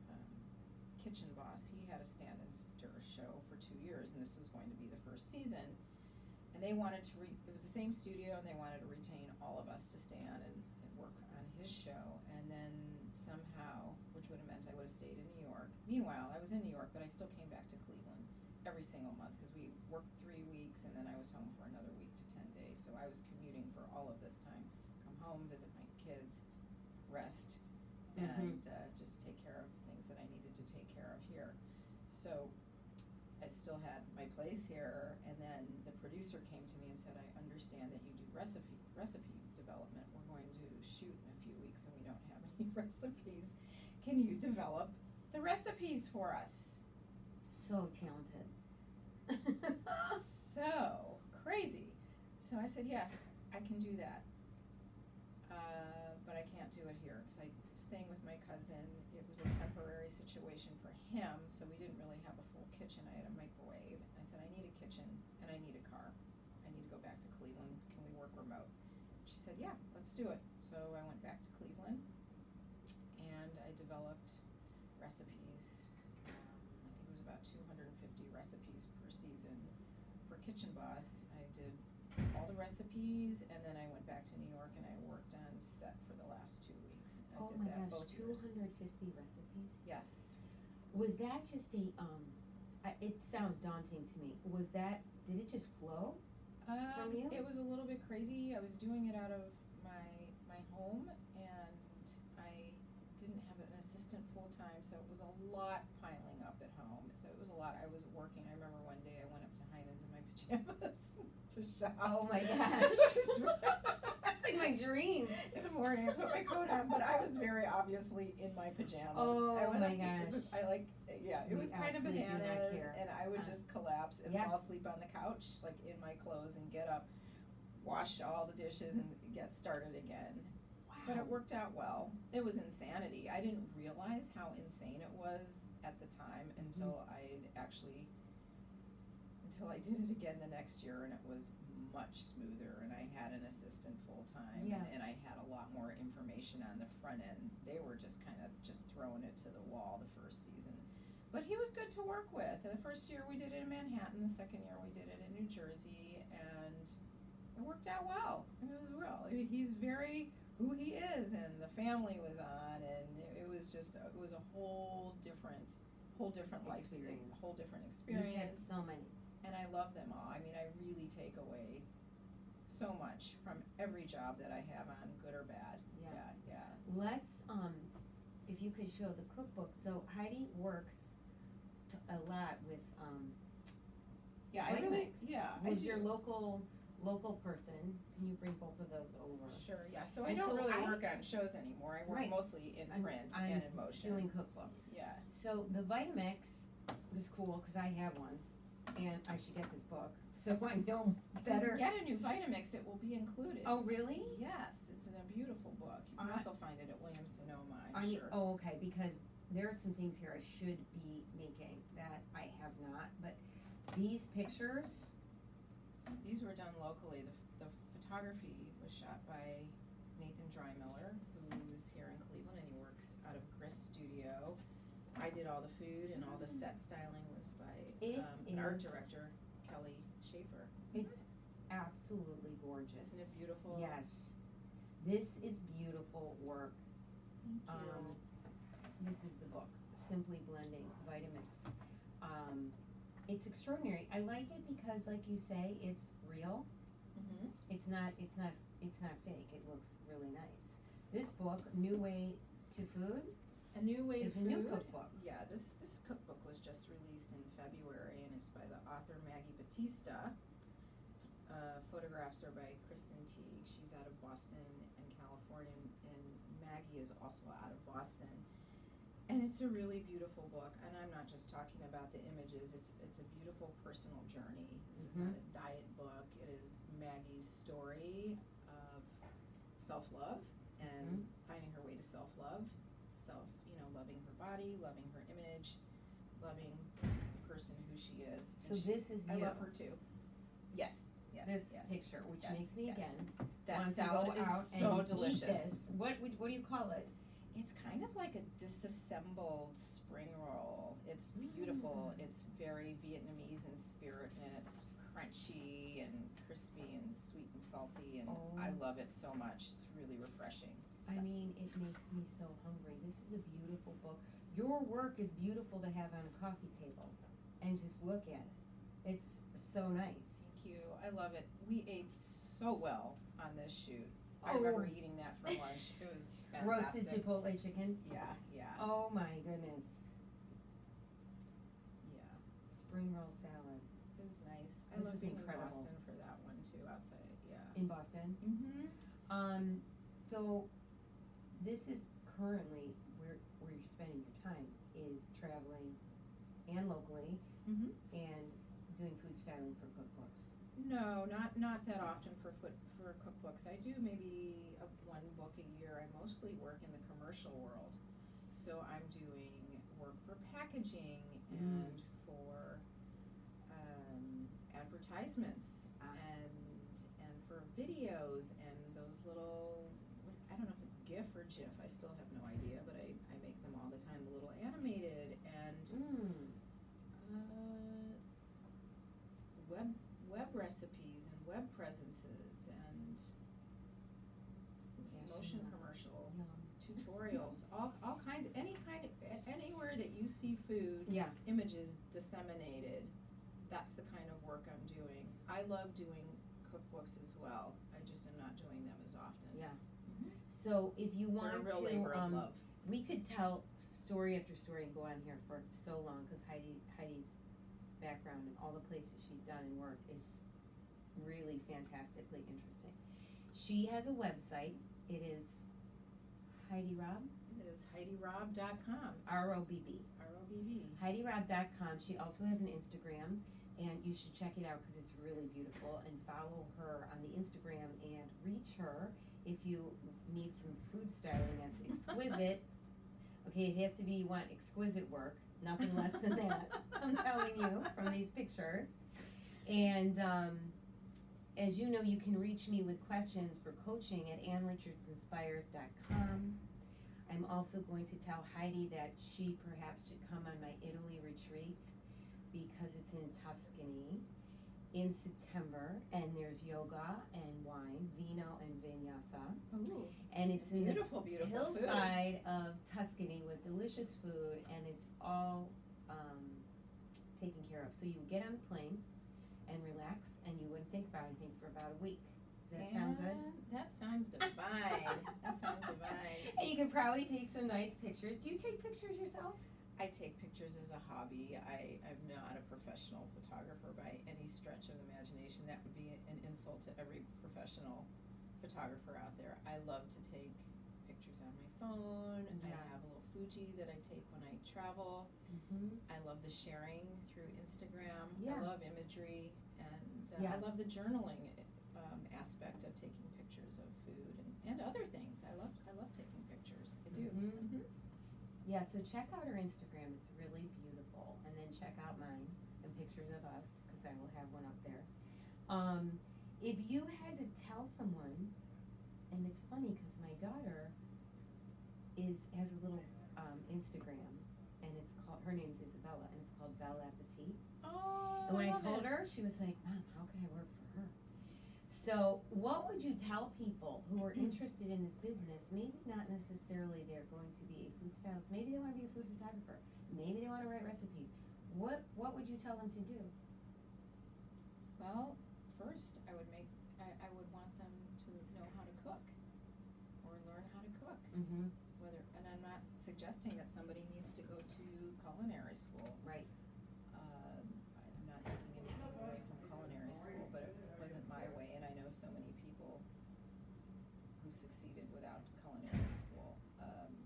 kitchen boss. He had a stand and stir show for 2 years, and this was going to be the first season. And they wanted to it was the same studio, and they wanted to retain all of us to stay on and work on his show. And then somehow, which would have meant I would have stayed in New York. Meanwhile, I was in New York, but I still came back to Cleveland every single month, because we worked 3 weeks, and then I was home for another week to 10 days. So I was commuting for all of this time. Come home, visit my kids, rest, and just take care of things that I needed to take care of here. So I still had my place here, and then the producer came to me and said, I understand that you do recipe development. We're going to shoot in a few weeks, and we don't have any recipes. Can you develop the recipes for us? So talented. So crazy. So I said, yes, I can do that. But I can't do it here, because I'm staying with my cousin. It was a temporary situation for him, so we didn't really have a full kitchen. I had a microwave. I said, I need a kitchen and I need a car. I need to go back to Cleveland. Can we work remote? She said, yeah, let's do it. So I went back to Cleveland, and I developed recipes. I think it was about 250 recipes per season for Kitchen Boss. I did all the recipes, and then I went back to New York, and I worked on set for the last 2 weeks. I Oh did my that gosh, both years. 250 recipes? Yes. Was that just a It sounds daunting to me. Did it just flow from you? It was a little bit crazy. I was doing it out of my home, and I didn't have an assistant full time, so it was a lot piling up at home. So it was a lot. I was working. I remember one day I went up to Heinen's in my pajamas to shop. Oh my gosh. That's like my dream. In the morning, I put my coat on, but I was very obviously in my pajamas. Oh I went my up to- gosh. it was kind of absolutely do not bananas, care. and I would just collapse and Yeah. fall asleep on the couch, like in my clothes, and get up, wash all the dishes, and get started again. Wow. But it worked out well. It was insanity. I didn't realize how insane it was at the time until until I did it again the next year, and it was much smoother, and I had an assistant full time, Yeah. and I had a lot more information on the front end. They were just kind of just throwing it to the wall the first season. But he was good to work with. And the first year we did it in Manhattan, the second year we did it in New Jersey, and it worked out well. I mean, it was real. I mean, he's very who he is, and the family was on, and it was a whole different life Experience. a whole different You've had experience. so many. And I love them all. I mean, I really take away so much from every job that I have on, good or bad. Yeah. Yeah. Let's, if you could show the cookbook. So Heidi works a lot with, Yeah, I really, Vitamix. yeah. I Who's do. your local person? Can you bring both of those over? Sure, yeah, so I And don't so really I- work on shows anymore, I work Right. mostly in print and in motion. Doing cookbooks. Yeah, So the Vitamix is cool because I have one, and I should get this book so I know better. Get a new Vitamix, it will be included. Oh, really? Yes, it's in a beautiful book, you can I- also find it at Williams-Sonoma, I'm sure. Oh, okay, because there are some things here I should be making that I have not, but these pictures, These were done locally, the photography was shot by Nathan Drymiller, who's here in Cleveland, and he works out of Chris Studio. I did all the food, and all the set styling was by It an art is- director, Kelly Schaefer. it's absolutely gorgeous. Isn't it beautiful? Yes. This is beautiful work. Thank you. This is the book, Simply Blending Vitamix. It's extraordinary. I like it because, like you say, it's real. Mhm. It's not fake. It looks really nice. This book, New Way to Food, A New Way is to a new Food. cookbook. Yeah, this cookbook was just released in February, and it's by the author Maggie Batista. Photographs are by Kristen Teague. She's out of Boston and California, and Maggie is also out of Boston. And it's a really beautiful book, and I'm not just talking about the images. It's a beautiful personal journey. This is not a diet book. It is Maggie's story of self-love and finding her way to self-love, loving her body, loving her image, loving the person who she is. So And this is I you. love her too. Yes, yes, This yes. picture, which Yes, makes me yes. again That want to salad go is out so and delicious. eat this. What do you call it? It's kind of like a disassembled spring roll. It's beautiful. It's very Vietnamese in spirit, and it's crunchy and crispy and sweet and salty, and Oh. I love it so much. It's really refreshing. I mean, it makes me so hungry. This is a beautiful book. Your work is beautiful to have on a coffee table and just look at it. It's so nice. Thank you. I love it. We ate so well on this shoot. I Oh. remember eating that for lunch. It was fantastic. Roasted chipotle chicken. Yeah, yeah, Oh my goodness. yeah. Spring roll salad It was nice. I This love is being incredible. in Boston for that one too. Outside, yeah. in Boston. Mm-hmm. So this is currently where you're spending your time is traveling and locally Mm-hmm. and doing food styling for cookbooks. No, not that often for cookbooks. I do maybe one book a year. I mostly work in the commercial world, so I'm doing work for packaging and for advertisements and for videos and those little. I don't know if it's GIF or GIF. I still have no idea, but I make them all the time. The little animated and. Web recipes and web presences and motion commercial, tutorials, all kinds, anywhere that you see food, Yeah. images disseminated, that's the kind of work I'm doing. I love doing cookbooks as well, I just am not doing them as often. Yeah. Mhm. So if you They're want a real labor of to, love. we could tell story after story and go on here for so long because Heidi's background and all the places she's done and worked is really fantastically interesting. She has a website. It is Heidi Robb, It is HeidiRobb.com, ROBB. ROBB. HeidiRobb.com. She also has an Instagram, and you should check it out because it's really beautiful. And follow her on the Instagram and reach her if you need some food styling that's exquisite. Okay, it has to be, you want exquisite work, nothing less than that. I'm telling you from these pictures. And as you know, you can reach me with questions for coaching at AnnRichardsInspires.com. I'm also going to tell Heidi that she perhaps should come on my Italy retreat because it's in Tuscany in September, and there's yoga and wine, vino and vinyasa, Ooh, and it's in beautiful, the beautiful food. hillside of Tuscany with delicious food, and it's all taken care of. So you would get on the plane and relax, and you wouldn't think about anything for about a week. Does that sound good? That sounds divine. That sounds divine. And you can probably take some nice pictures. Do you take pictures yourself? I take pictures as a hobby. I'm not a professional photographer by any stretch of the imagination. That would be an insult to every professional photographer out there. I love to take pictures on my phone. Yeah. I have a little Fuji that I take when I travel. Mm-hmm. I love the sharing through Instagram. Yeah. I love imagery, and Yeah. I love the journaling aspect of taking pictures of food and other things. I love taking pictures. I do. Mhm. Mhm. Yeah, so check out her Instagram. It's really beautiful. And then check out mine and pictures of us because I will have one up there. If you had to tell someone, and it's funny because my daughter has a little Instagram, and it's called, her name's Isabella, and it's called Belle Appetit. Oh, And when I love told it. her, she was like, Mom, how can I work for her? So what would you tell people who are interested in this business? Maybe not necessarily they're going to be a food stylist. Maybe they want to be a food photographer. Maybe they want to write recipes. What would you tell them to do? Well, first I would want them to know how to cook or learn how to cook. Mm-hmm. And I'm not suggesting that somebody needs to go to culinary school. Right. I'm not taking anything away from culinary school, but it wasn't my way, and I know so many people who succeeded without culinary school.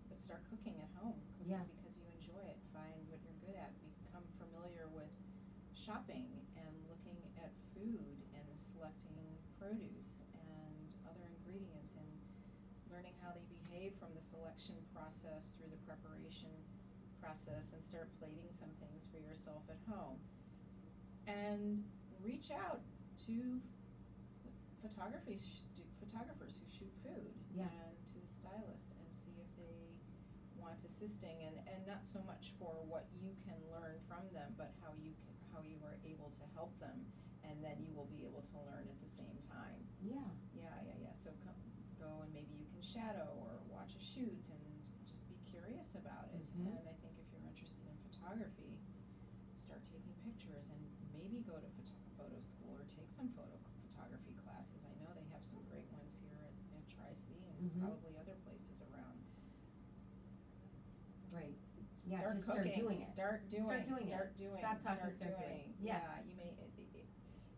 But start cooking at home. Cooking Yeah. because you enjoy it. Find what you're good at. Become familiar with shopping and looking at food and selecting produce and other ingredients and learning how they behave from the selection process through the preparation process, and start plating some things for yourself at home. And reach out to photographers who shoot food, Yeah. and to stylists, and see if they want assisting, and not so much for what you can learn from them, but how you are able to help them, and then you will be able to learn at the same time. Yeah. So go and maybe you can shadow or watch a shoot and just be curious about it. Mhm. And I think if you're interested in photography, start taking pictures, and maybe go to photo school or take some photography classes. I know they have some great ones here at Tri-C and Mhm. probably other places around. Right. Yeah, Start just start cooking. doing it. Start doing. Start doing it. Start doing. Stop talking, start doing. Yeah. You may.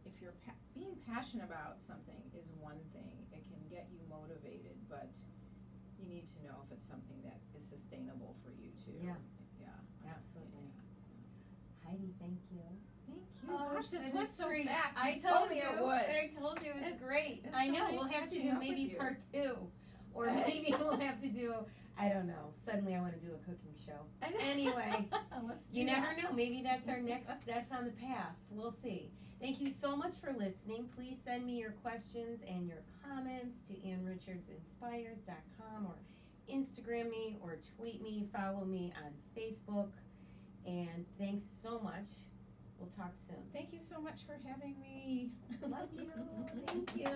If you're being passionate about something is one thing. It can get you motivated, but you need to know if it's something that is sustainable for you too. Yeah. Yeah. Absolutely. Yeah. Heidi, thank you. Thank you. Oh, Gosh, this it's went a so treat. fast. I You told me you. it would. I told you it's great. It's I so know. nice We'll have to catching do up maybe with you. part 2, or maybe we'll have to do. I don't know. Suddenly, I want to do a cooking show. I know. Anyway, Let's do you never that. know. Maybe that's our next. That's on the path. We'll see. Thank you so much for listening. Please send me your questions and your comments to AnnRichardsInspires.com, or Instagram me or tweet me. Follow me on Facebook. And thanks so much. We'll talk soon. Thank you so much for having me. Love you. Thank you.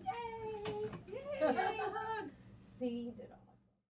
Yay! Yay! Hug. See, you did all